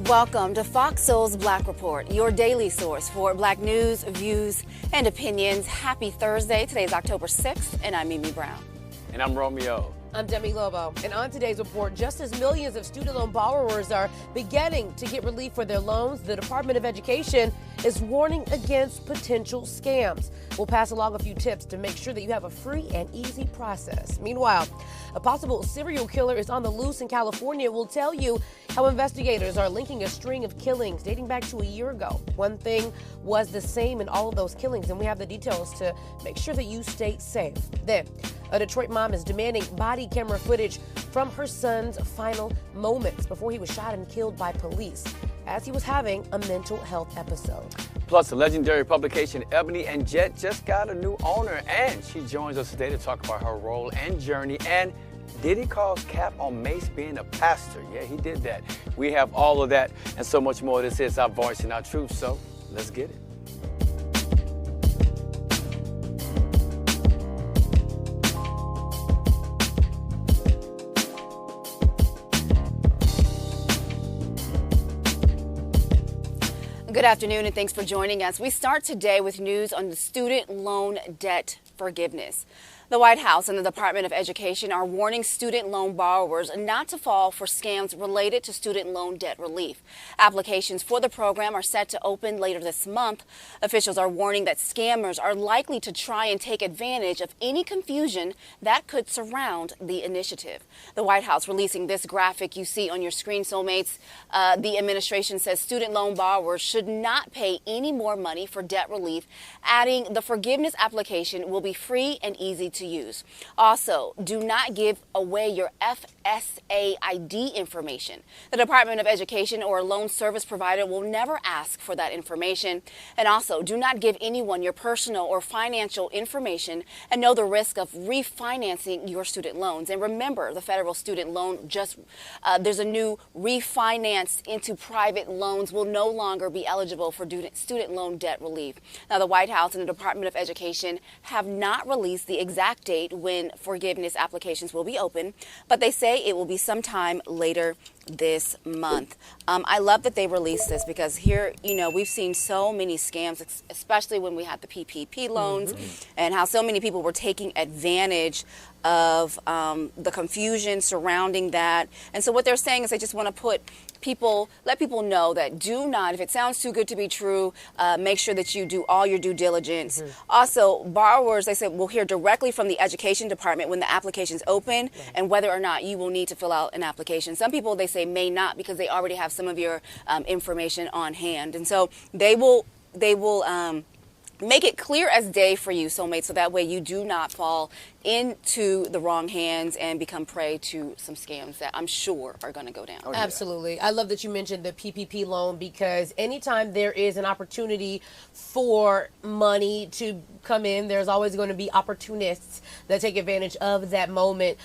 Welcome to Fox Soul's Black Report, your daily source for Black news, views, and opinions. Happy Thursday. Today's October 6th, and I'm Mimi Brown. And I'm Romeo. I'm Demi Lobo. And on today's report, just as millions of student loan borrowers are beginning to get relief for their loans, the Department of Education is warning against potential scams. We'll pass along a few tips to make sure that you have a free and easy process. Meanwhile, a possible serial killer is on the loose in California. We'll tell you how investigators are linking a string of killings dating back to a year ago. One thing was the same in all of those killings, and we have the details to make sure that you stay safe. Then, a Detroit mom is demanding body camera footage from her son's final moments before he was shot and killed by police as he was having a mental health episode. Plus, the legendary publication Ebony and Jet just got a new owner, and she joins us today to talk about her role and journey. And did he cause cap on Mace being a pastor? Yeah, he did that. We have all of that and so much more. This is our voice and our truth, so let's get it. Good afternoon, and thanks for joining us. We start today with news on the student loan debt forgiveness. The White House and the Department of Education are warning student loan borrowers not to fall for scams related to student loan debt relief. Applications for the program are set to open later this month. Officials are warning that scammers are likely to try and take advantage of any confusion that could surround the initiative. The White House releasing this graphic you see on your screen, soulmates. The administration says student loan borrowers should not pay any more money for debt relief, adding the forgiveness application will be free and easy to use. Also, do not give away your FSA ID information. The Department of Education or a loan service provider will never ask for that information. And also, do not give anyone your personal or financial information and know the risk of refinancing your student loans. And remember, the federal student loan there's a new refinance into private loans will no longer be eligible for student loan debt relief. Now, the White House and the Department of Education have not released the exact date when forgiveness applications will be open, but they say it will be sometime later this month. I love that they released this because here, we've seen so many scams, especially when we had the PPP loans and how so many people were taking advantage of the confusion surrounding that. And so what they're saying is they just want to let people know that do not, if it sounds too good to be true, make sure that you do all your due diligence. Also, borrowers, they said, will hear directly from the Education Department when the application's open and whether or not you will need to fill out an application. Some people, they say, may not because they already have some of your information on hand. And so they will make it clear as day for you, soulmates, so that way you do not fall into the wrong hands and become prey to some scams that I'm sure are going to go down. Oh, yeah. Absolutely. I love that you mentioned the PPP loan because anytime there is an opportunity for money to come in, there's always going to be opportunists that take advantage of that moment.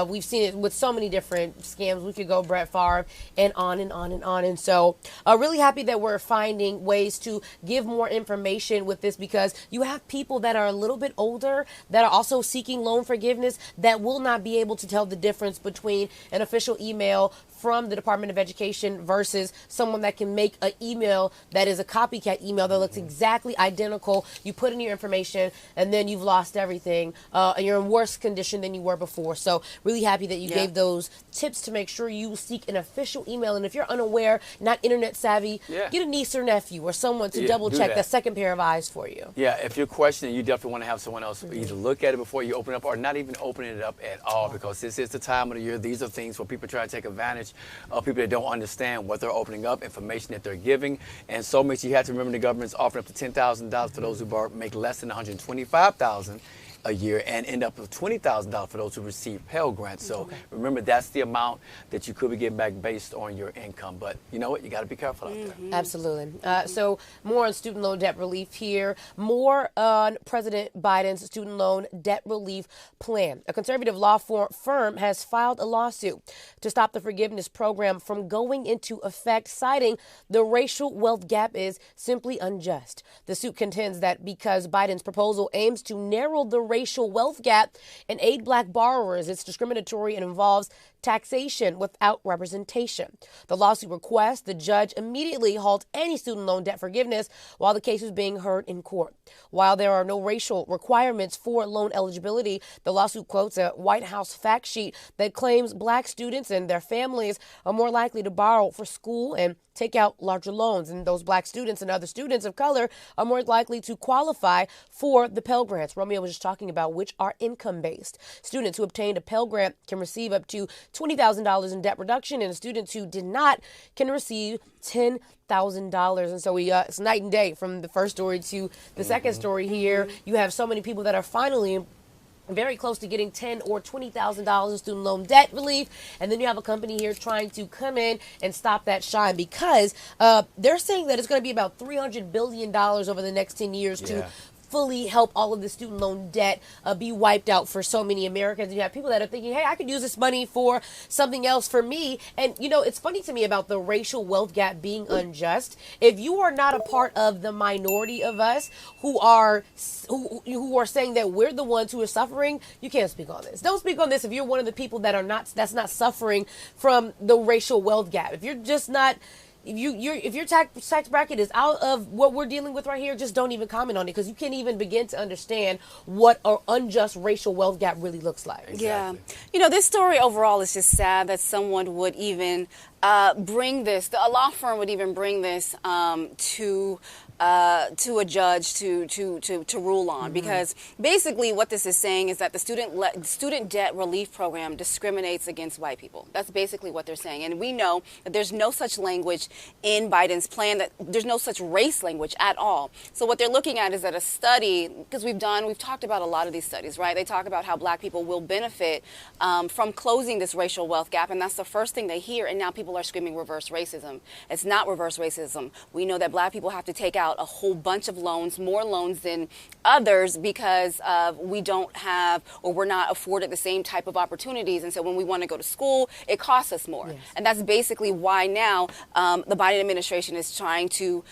We've seen it with so many different scams. We could go Brett Favre and on and on and on. And so really happy that we're finding ways to give more information with this because you have people that are a little bit older that are also seeking loan forgiveness that will not be able to tell the difference between an official email from the Department of Education versus someone that can make an email that is a copycat email that looks exactly identical. You put in your information and then you've lost everything and you're in worse condition than you were before. So really happy that you gave those tips to make sure you seek an official email. And if you're unaware, not internet savvy, get a niece or nephew or someone to double check that second pair of eyes for you. Yeah, if you're questioning, you definitely want to have someone else either look at it before you open it up or not even opening it up at all because this is the time of the year. These are things where people try to take advantage of people that don't understand what they're opening up, information that they're giving. And so much you have to remember the government's offering up to $10,000 for those who make less than $125,000 a year and end up with $20,000 for those who receive Pell Grants. So remember, that's the amount that you could be getting back based on your income. But you know what? You got to be careful out there. Absolutely. So more on student loan debt relief here. More on President Biden's student loan debt relief plan. A conservative law firm has filed a lawsuit to stop the forgiveness program from going into effect, citing the racial wealth gap is simply unjust. The suit contends that because Biden's proposal aims to narrow the racial wealth gap and aid black borrowers, it's discriminatory and involves taxation without representation. The lawsuit requests the judge immediately halt any student loan debt forgiveness while the case is being heard in court. While there are no racial requirements for loan eligibility, the lawsuit quotes a White House fact sheet that claims black students and their families are more likely to borrow for school and take out larger loans, and those black students and other students of color are more likely to qualify for the Pell Grants Romeo was just talking about, which are income-based. Students who obtained a Pell Grant can receive up to $20,000 in debt reduction, and students who did not can receive $10,000. And so it's night and day from the first story to the second story here. You have so many people that are finally very close to getting $10,000 or $20,000 in student loan debt relief. And then you have a company here trying to come in and stop that shine because they're saying that it's going to be about $300 billion over the next 10 years to fully help all of the student loan debt be wiped out for so many Americans. And you have people that are thinking, hey, I could use this money for something else for me. And, you know, it's funny to me about the racial wealth gap being unjust. If you are not a part of the minority of us who are saying that we're the ones who are suffering, you can't speak on this. Don't speak on this if you're one of the people that's not suffering from the racial wealth gap. If you're just not if your tax bracket is out of what we're dealing with right here, just don't even comment on it because you can't even begin to understand what an unjust racial wealth gap really looks like. Exactly. Yeah. You know, this story overall is just sad that someone would even bring this, a law firm would even bring this to a judge to rule on, because basically what this is saying is that the student debt relief program discriminates against white people. That's basically what they're saying, and we know that there's no such language in Biden's plan, that there's no such race language at all. So what they're looking at is that a study, because we've talked about a lot of these studies, right? They talk about how black people will benefit from closing this racial wealth gap, and that's the first thing they hear, and now people are screaming reverse racism. It's not reverse racism. We know that black people have to take out a whole bunch of loans, more loans than others, because we don't have, or we're not afforded the same type of opportunities. And so when we want to go to school, it costs us more. Yes. And that's basically why now the Biden administration is trying to,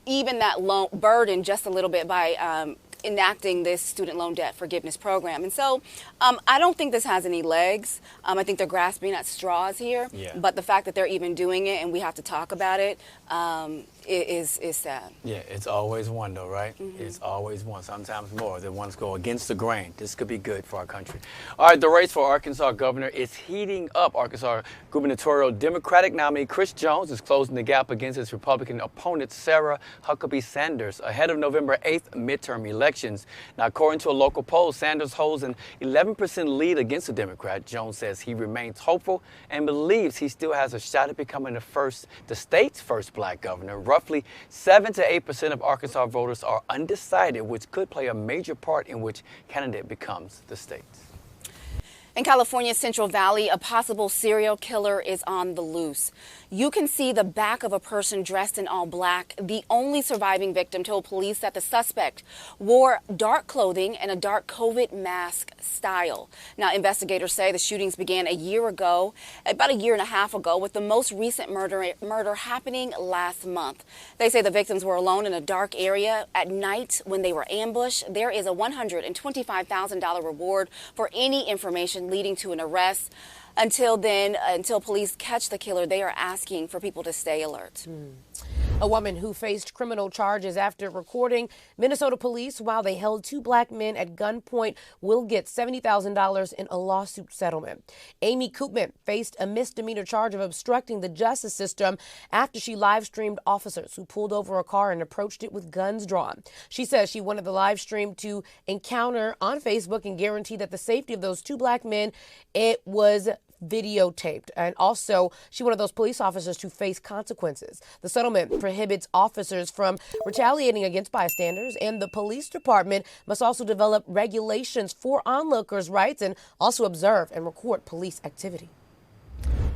even that loan burden just a little bit by enacting this student loan debt forgiveness program. And so I don't think this has any legs. I think they're grasping at straws here. Yeah. But the fact that they're even doing it and we have to talk about it is sad. Yeah, it's always one though, right? Mm-hmm. It's always one, sometimes more. The ones go against the grain. This could be good for our country. All right, the race for Arkansas governor is heating up. Arkansas gubernatorial Democratic nominee Chris Jones is closing the gap against his Republican opponent Sarah Huckabee Sanders ahead of November 8th midterm elections. Now, according to a local poll, Sanders holds an 11% lead against the Democrat. Jones says he remains hopeful and believes he still has a shot at becoming the state's first black governor. Roughly 7 to 8% of Arkansas voters are undecided, which could play a major part in which candidate becomes the state's. In California's Central Valley, a possible serial killer is on the loose. You can see the back of a person dressed in all black. The only surviving victim told police that the suspect wore dark clothing and a dark COVID mask style. Now, investigators say the shootings began a year ago, about a year and a half ago, with the most recent murder happening last month. They say the victims were alone in a dark area at night when they were ambushed. There is a $125,000 reward for any information leading to an arrest. Until police catch the killer, they are asking for people to stay alert. A woman who faced criminal charges after recording Minnesota police while they held two black men at gunpoint will get $70,000 in a lawsuit settlement. Amy Koopman faced a misdemeanor charge of obstructing the justice system after she live-streamed officers who pulled over a car and approached it with guns drawn. She says she wanted the live stream to encounter on Facebook and guarantee that the safety of those two black men, it was videotaped. And also, she wanted those police officers to face consequences. The settlement prohibits officers from retaliating against bystanders, and the police department must also develop regulations for onlookers' rights and also observe and record police activity.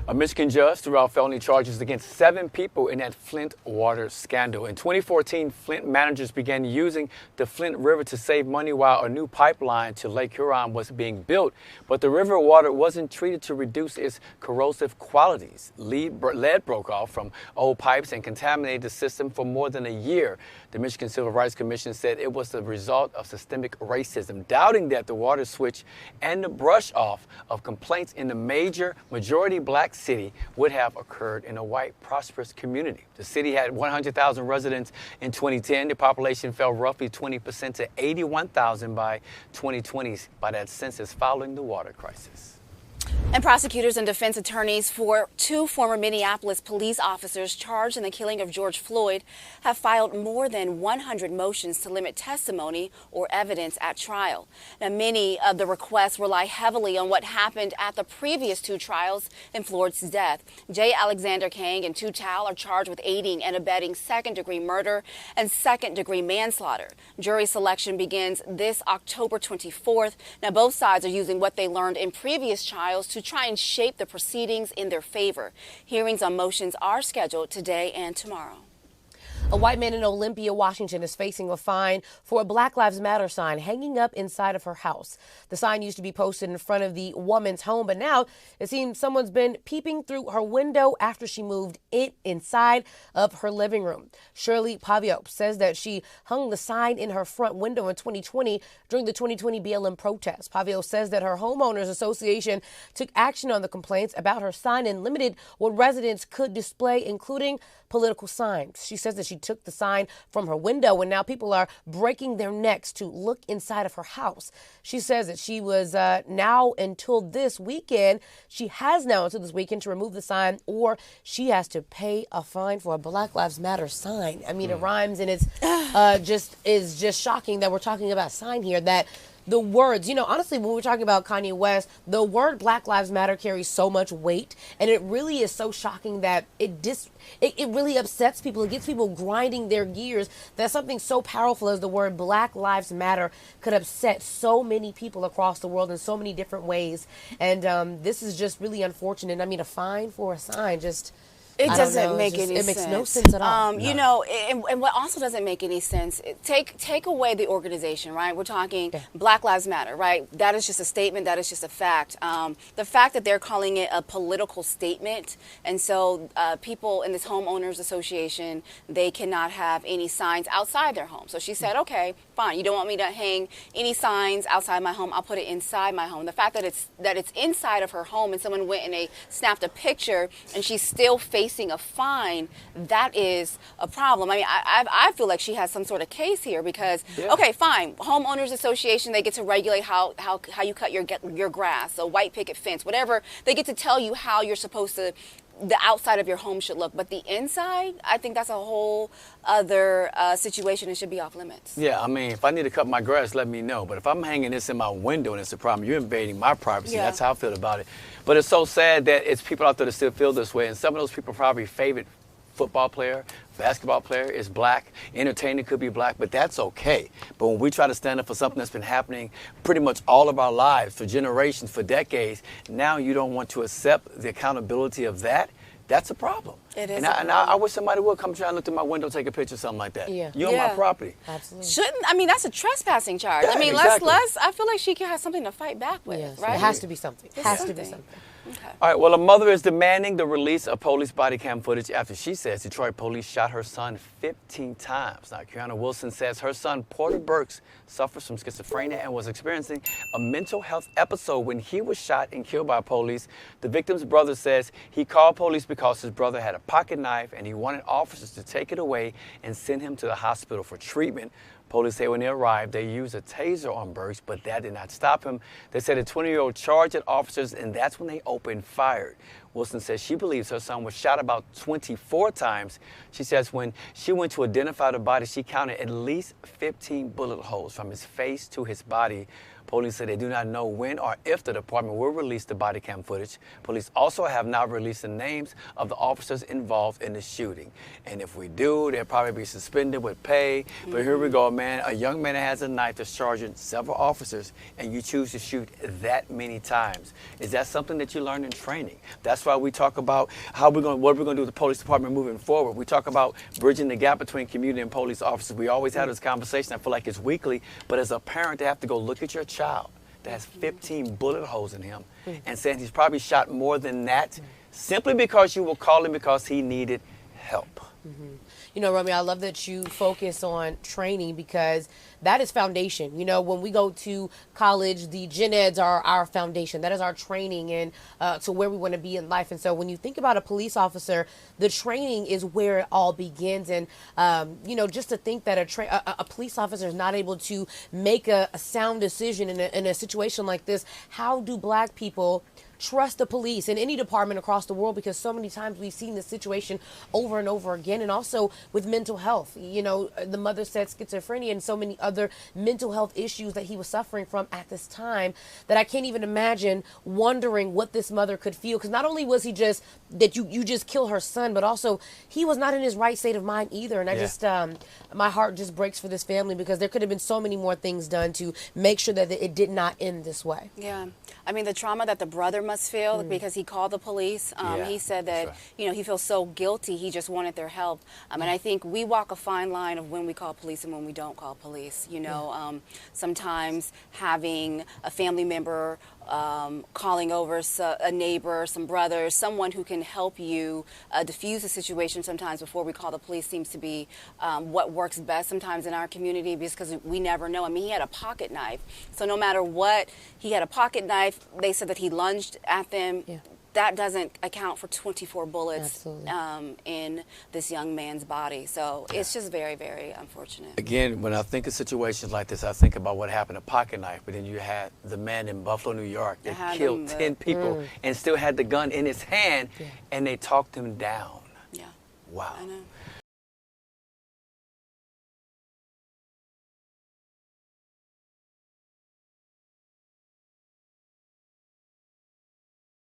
A Michigan judge threw out felony charges against 7 people in that Flint water scandal. In 2014, Flint managers began using the Flint River to save money while a new pipeline to Lake Huron was being built. But the river water wasn't treated to reduce its corrosive qualities. Lead broke off from old pipes and contaminated the system for more than a year. The Michigan Civil Rights Commission said it was the result of systemic racism, doubting that the water switch and the brush off of complaints in the majority black city would have occurred in a white, prosperous community. The city had 100,000 residents in 2010. The population fell roughly 20% to 81,000 by 2020 by that census following the water crisis. And prosecutors and defense attorneys for 2 former Minneapolis police officers charged in the killing of George Floyd have filed more than 100 motions to limit testimony or evidence at trial. Now, many of the requests rely heavily on what happened at the previous 2 trials in Floyd's death. J. Alexander Kang and Tu Tao are charged with aiding and abetting second-degree murder and second-degree manslaughter. Jury selection begins this October 24th. Now, both sides are using what they learned in previous trials to try and shape the proceedings in their favor. Hearings on motions are scheduled today and tomorrow. A white man in Olympia, Washington is facing a fine for a Black Lives Matter sign hanging up inside of her house. The sign used to be posted in front of the woman's home, but now it seems someone's been peeping through her window after she moved it inside of her living room. Shirley Pavio says that she hung the sign in her front window in 2020 during the 2020 BLM protests. Pavio says that her homeowners association took action on the complaints about her sign and limited what residents could display, including political signs. She says that she took the sign from her window and now people are breaking their necks to look inside of her house. She says that she was now until this weekend, she has now until this weekend to remove the sign, or she has to pay a fine for a Black Lives Matter sign. I mean, it rhymes and it's just shocking that we're talking about sign here, that the words, honestly, when we're talking about Kanye West, the word Black Lives Matter carries so much weight, and it really is so shocking that it really upsets people. It gets people grinding their gears that something so powerful as the word Black Lives Matter could upset so many people across the world in so many different ways. And this is just really unfortunate. I mean, a fine for a sign just... It doesn't make any sense. It makes no sense at all. And what also doesn't make any sense, take away the organization, right? We're talking Black Lives Matter, right? That is just a statement. That is just a fact. The fact that they're calling it a political statement, and so people in this homeowners association, they cannot have any signs outside their home. So she said, okay, fine. You don't want me to hang any signs outside my home. I'll put it inside my home. The fact that it's inside of her home and someone went and snapped a picture and she's still facing a fine, that is a problem. I mean, I feel like she has some sort of case here because, okay, fine, homeowners association, they get to regulate how you cut your grass, a white picket fence, whatever. They get to tell you how you're supposed to, the outside of your home should look, but the inside, I think that's a whole other situation and should be off limits. Yeah, I mean, if I need to cut my grass, let me know. But if I'm hanging this in my window and it's a problem, you're invading my privacy. That's how I feel about it. But it's so sad that it's people out there that still feel this way, and some of those people probably favorite football player, basketball player is black, entertainer could be black, but that's okay. But when we try to stand up for something that's been happening pretty much all of our lives, for generations, for decades, now you don't want to accept the accountability of that, that's a problem. It is. And I wish somebody would come try and look through my window, take a picture, something like that. Yeah. You're on my property. Absolutely. I mean, that's a trespassing charge. Yeah, I mean, exactly. I feel like she can have something to fight back with, Yes. right? It has to be something. It has to be something. Okay. All right, well, a mother is demanding the release of police body cam footage after she says Detroit police shot her son 15 times. Now, Kiana Wilson says her son, Porter Burks, suffers from schizophrenia and was experiencing a mental health episode when he was shot and killed by police. The victim's brother says he called police because his brother had a pocket knife and he wanted officers to take it away and send him to the hospital for treatment. Police say when they arrived, they used a taser on Burks, but that did not stop him. They said a 20-year-old charged at officers, and that's when they opened fire. Wilson says she believes her son was shot about 24 times. She says when she went to identify the body, she counted at least 15 bullet holes from his face to his body. Police say they do not know when or if the department will release the body cam footage. Police also have not released the names of the officers involved in the shooting. And if we do, they'll probably be suspended with pay. But here we go, man. A young man that has a knife that's charging several officers, and you choose to shoot that many times. Is that something that you learned in training? That's why we talk about what we're going to do with the police department moving forward. We talk about bridging the gap between community and police officers. We always have this conversation. I feel like it's weekly, but as a parent, they have to go look at your child that has 15 bullet holes in him and saying he's probably shot more than that simply because you will call him because he needed help. You know, Romy, I love that you focus on training because that is foundation. You know, when we go to college, the gen eds are our foundation. That is our training and to where we want to be in life. And so when you think about a police officer, the training is where it all begins. And, you know, just to think that a police officer is not able to make a sound decision in a situation like this, how do black people trust the police in any department across the world? Because so many times we've seen this situation over and over again. And also with mental health, you know, the mother said schizophrenia and so many other mental health issues that he was suffering from at this time, that I can't even imagine wondering what this mother could feel. Because not only was he just that you just kill her son, but also he was not in his right state of mind either. And I just my heart just breaks for this family because there could have been so many more things done to make sure that it did not end this way. Yeah, I mean, the trauma that the brother must feel because he called the police. He said that, you know, he feels so guilty. He just wanted their help. And I think we walk a fine line of when we call police and when we don't call police. You know, sometimes having a family member calling over a neighbor, some brothers, someone who can help you diffuse the situation sometimes before we call the police seems to be what works best sometimes in our community because we never know. I mean, he had a pocket knife. So no matter what, he had a pocket knife. They said that he lunged at them. Yeah. That doesn't account for 24 bullets in this young man's body. So it's just very, very unfortunate. Again, when I think of situations like this, I think about what happened to Pocket Knife. But then you had the man in Buffalo, New York that killed 10 people and still had the gun in his hand, and they talked him down. Yeah. Wow. I know.